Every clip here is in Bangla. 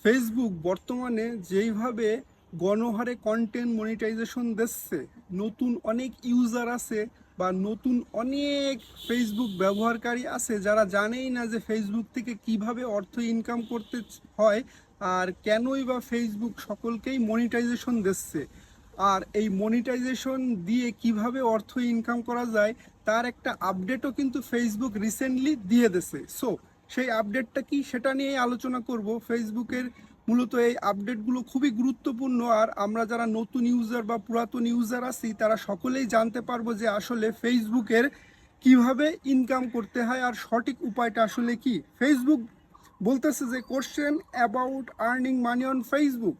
ফেসবুক বর্তমানে যেইভাবে গণহারে কন্টেন্ট মনিটাইজেশন দিচ্ছে, নতুন অনেক ইউজার আছে বা নতুন অনেক ফেসবুক ব্যবহারকারী আছে যারা জানেই না যে ফেসবুক থেকে কিভাবে অর্থ ইনকাম করতে হয় আর কেনই বা ফেসবুক সকলকেই মনিটাইজেশন দিচ্ছে। আর এই মনিটাইজেশন দিয়ে কিভাবে অর্থ ইনকাম করা যায় তার একটা আপডেটও কিন্তু ফেসবুক রিসেন্টলি দিয়ে দিছে। সো সেই আপডেটটা কি সেটা নিয়েই আলোচনা করব। ফেসবুকের মূলত এই আপডেটগুলো খুবই গুরুত্বপূর্ণ, আর আমরা যারা নতুন ইউজার বা পুরাতন ইউজার আছি তারা সকলেই জানতে পারবো যে আসলে ফেসবুকের কিভাবে ইনকাম করতে হয় আর সঠিক উপায়টা আসলে কি। ফেসবুক বলতেছে যে question about earning money on Facebook.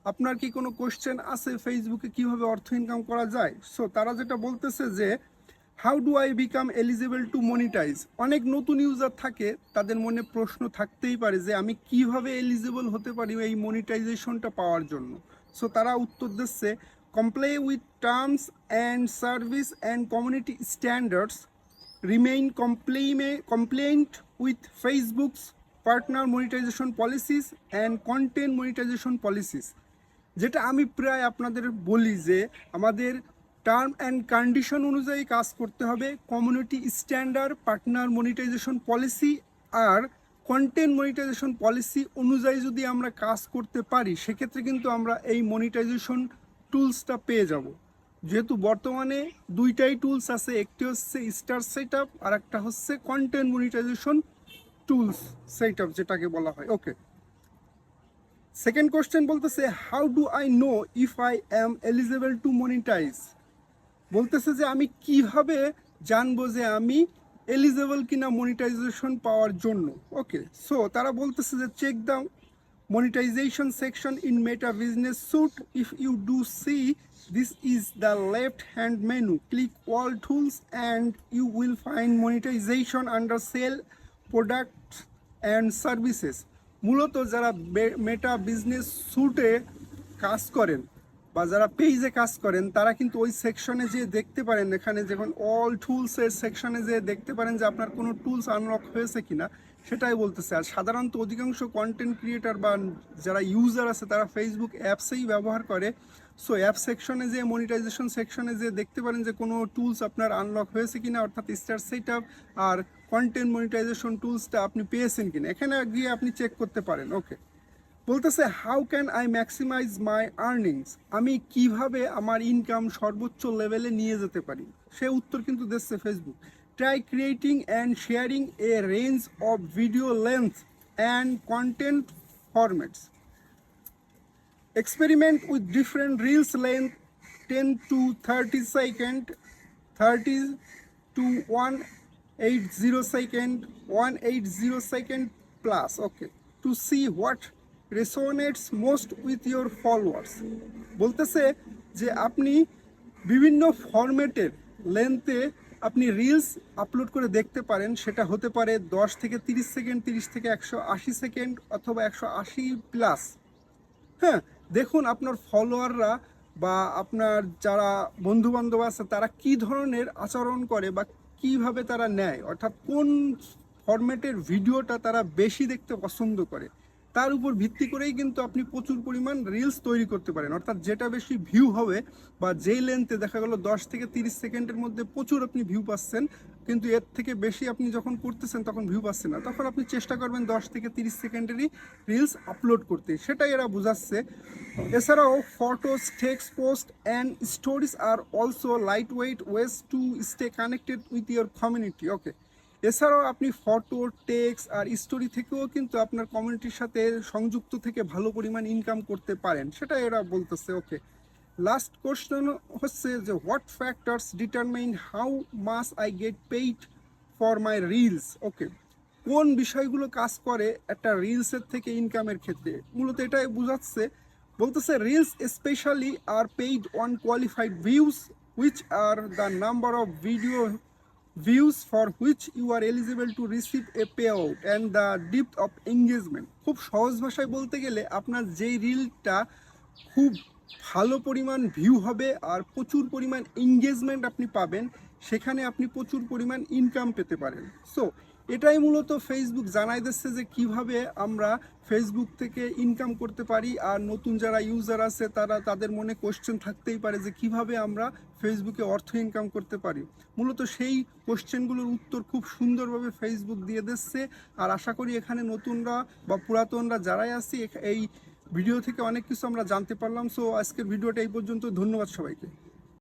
আপনার কি কোনো কোশ্চেন আছে ফেসবুকে কিভাবে অর্থ ইনকাম করা যায়? সো তারা যেটা বলতেছে যে how do I become eligible to monetise. অনেক নতুন ইউজার থাকে, তাদের মনে প্রশ্ন থাকতেই পারে যে আমি কিভাবে এলিজিবল হতে পারি এই মনিটাইজেশনটা পাওয়ার জন্য। সো তারা উত্তর দিচ্ছে comply with terms and service and community standards, remain compliant with Facebook's partner monetization policies and content monetization policies। যেটা আমি প্রায় আপনাদের বলি যে আমাদের টার্ম অ্যান্ড কন্ডিশন অনুযায়ী কাজ করতে হবে, community standard, partner monetization policy আর কন্টেন্ট মনিটাইজেশন পলিসি অনুযায়ী যদি আমরা কাজ করতে পারি সেক্ষেত্রে কিন্তু আমরা এই মনিটাইজেশন টুলসটা পেয়ে যাব। যেহেতু বর্তমানে দুইটাই টুলস আছে, একটি হচ্ছে স্টার সেটআপ আর একটা হচ্ছে কন্টেন্ট মনিটাইজেশন টুলস সেটআপ যেটাকে বলা হয়। ওকে, সেকেন্ড কোশ্চেন বলতেছে how do I know if I am eligible to monetise. বলতেছে যে আমি কিভাবে জানবো যে আমি এলিজিবল কিনা মনিটাইজেশন পাওয়ার জন্য। ওকে, সো তারা বলতেছে যে check the monetization section in Meta Business Suite. If you do see, this is the left hand menu. Click all tools and you will find monetization under sale, products and services। মূলত যারা মেটা বিজনেস স্যুটে কাজ করেন বা যারা পেজে কাজ করেন তারা কিন্তু ওই সেকশনে যে দেখতে পারেন, এখানে যখন অল টুলসের সেকশনে যে দেখতে পারেন যে আপনার কোনো টুলস আনলক হয়েছে কিনা সেটাই বলতেছে। আর সাধারণত অধিকাংশ কন্টেন্ট ক্রিয়েটার বা যারা ইউজার আছে তারা ফেসবুক অ্যাপসেই ব্যবহার করে। সো অ্যাপ সেকশনে যে মনিটাইজেশন সেকশনে যে দেখতে পারেন যে কোনো টুলস আপনার আনলক হয়েছে কিনা, অর্থাৎ স্টার সেটআপ আর কন্টেন্ট মনিটাইজেশন টুলসটা আপনি পেয়েছেন কিনা, এখানে গিয়ে আপনি চেক করতে পারেন। ওকে, বলতেছে how can I maximise my earnings. আমি কিভাবে আমার ইনকাম সর্বোচ্চ লেভেলে নিয়ে যেতে পারি সে উত্তর কিন্তু দিচ্ছে Facebook. Try creating and sharing a range of video length and content formats. Experiment with different reels length 10 to 30 second, 30 to 180 second, 180 second plus, okay, to see what resonates most with your followers। বলতেছে যে আপনি বিভিন্ন ফরম্যাটের লেন্থে আপনি রিলস আপলোড করে দেখতে পারেন। সেটা হতে পারে 10 থেকে 30 সেকেন্ড, 30 থেকে 180 সেকেন্ড অথবা 180 প্লাস। হ্যাঁ, দেখুন আপনার ফলোয়াররা বা আপনার যারা বন্ধুবান্ধব আছে তারা কি ধরনের আচরণ করে বা কিভাবে তারা নেয়, অর্থাৎ কোন ফরম্যাটের ভিডিওটা তারা বেশি দেখতে পছন্দ করে, তার উপর ভিত্তি করেই কিন্তু আপনি প্রচুর পরিমাণ রিলস তৈরি করতে পারেন। অর্থাৎ যেটা বেশি ভিউ হবে বা যেই লেন্থে দেখা গেল 10 থেকে 30 সেকেন্ডের মধ্যে প্রচুর আপনি ভিউ পাচ্ছেন, কিন্তু এর থেকে বেশি আপনি যখন করতেছেন তখন ভিউ পাচ্ছেন না, তখন আপনি চেষ্টা করবেন 10 থেকে 30 সেকেন্ডেরই রিলস আপলোড করতে। সেটাই এরা বোঝাচ্ছে। এছাড়াও photos, text, post and stories আর also light weight ways to stay connected with your community. Okay, এছাড়াও আপনি ফটো, টেক্সট আর স্টোরি থেকেও কিন্তু আপনার কমিউনিটির সাথে সংযুক্ত থেকে ভালো পরিমাণ ইনকাম করতে পারেন, সেটা এরা বলতেছে। ওকে, লাস্ট কোশ্চেন হচ্ছে যে what factors determine how much I get paid for my reels. Okay, কোন বিষয়গুলো কাজ করে একটা রিলসের থেকে ইনকামের ক্ষেত্রে, মূলত এটাই বোঝাচ্ছে। বলতেছে রিলস স্পেশালি আর paid on qualified views which are the number of video views for which you are eligible to receive a payout and the depth of engagement। খুব সহজ ভাষায় বলতে গেলে আপনার যেই রিলটা খুব ভালো পরিমাণ ভিউ হবে আর প্রচুর পরিমাণ এঙ্গেজমেন্ট আপনি পাবেন, সেখানে আপনি প্রচুর পরিমাণ ইনকাম পেতে পারেন। সো এটাই মূলত ফেসবুক জানাই দিচ্ছে যে কিভাবে আমরা ফেসবুক থেকে ইনকাম করতে পারি। আর নতুন যারা ইউজার আছে তাদের মনে কোশ্চেন থাকতেই পারে যে কিভাবে আমরা ফেসবুকে অর্থ ইনকাম করতে পারি। মূলত সেই কোশ্চেনগুলোর উত্তর খুব সুন্দরভাবে ফেসবুক দিয়ে দিচ্ছে। আর আশা করি এখানে নতুনরা বা পুরাতনরা যারাই আছি এই ভিডিও থেকে অনেক কিছু আমরা জানতে পারলাম। সো আজকের ভিডিওটা এই পর্যন্ত। ধন্যবাদ সবাইকে।